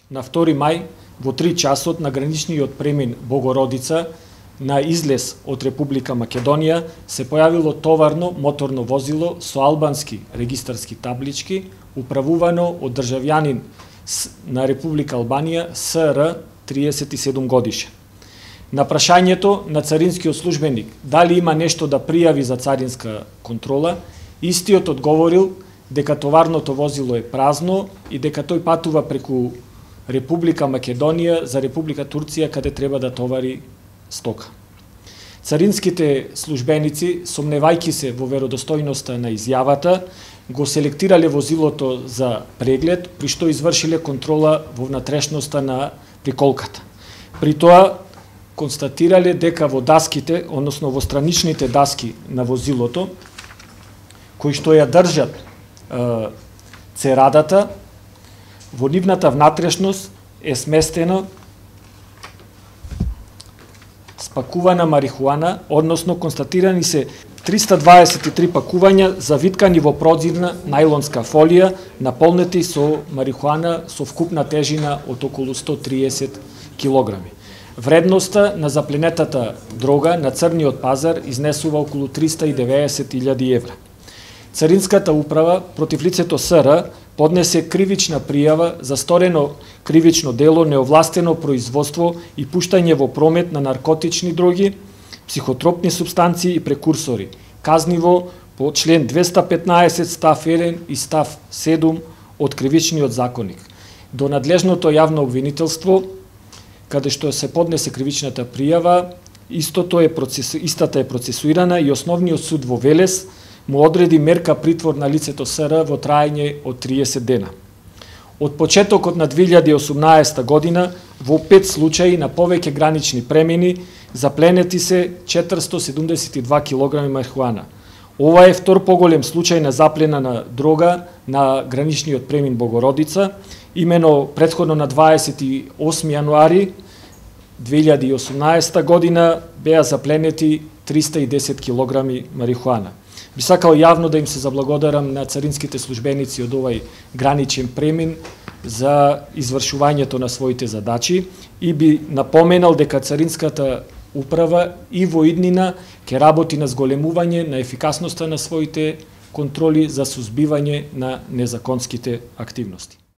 на 2 мај во 3 часот на граничниот премин Богородица на излез од Република Македонија се појавило товарно моторно возило со албански регистарски таблички, управувано од државјанин на Република Албанија СР 37 годишен. На прашањето на царинскиот службеник дали има нешто да пријави за царинска контрола, истиот одговорил дека товарното возило е празно и дека тој патува преку Република Македонија за Република Турција каде треба да товари стока. Царинските службеници, сомневајќи се во веродостојноста на изјавата, го селектирале возилото за преглед, при што извршиле контрола во внатрешноста на приколката. При тоа констатирале дека во даските, односно во страничните даски на возилото, кои што ја држат церадата, во нивната внатрешност е сместено спакувана марихуана, односно констатирани се 323 пакувања завиткани во прозирна најлонска фолија, наполнети со марихуана со вкупна тежина од околу 130 килограми. Вредноста на запленетата дрога на црниот пазар изнесува околу 390.000 евра. Царинската управа против лицето СР поднесе кривична пријава за сторено кривично дело неовластено производство и пуштање во промет на наркотични дроги, психотропни супстанции и прекурсори, казниво по член 215 став 1 и став 7 од Кривичниот законник. До надлежното јавно обвинителство, каде што се поднесе кривичната пријава, истата е процесуирана и Основниот суд во Велес му одреди мерка притвор на лицето СР во траење од 30 дена. Од почетокот на 2018 година, во 5 случаи на повеќе гранични премини, запленети се 472 кг марихуана. Ова е втор поголем случај на заплена на дрога на граничниот премин Богородица. Имено претходно на 28 јануари 2018 година беа запленети 310 кг марихуана. Би сакал јавно да им се заблагодарам на царинските службеници од овај граничен премин за извршувањето на своите задачи и би напоменал дека царинската управа и во иднина ќе работи на зголемување на ефикасноста на своите контроли за сузбивање на незаконските активности.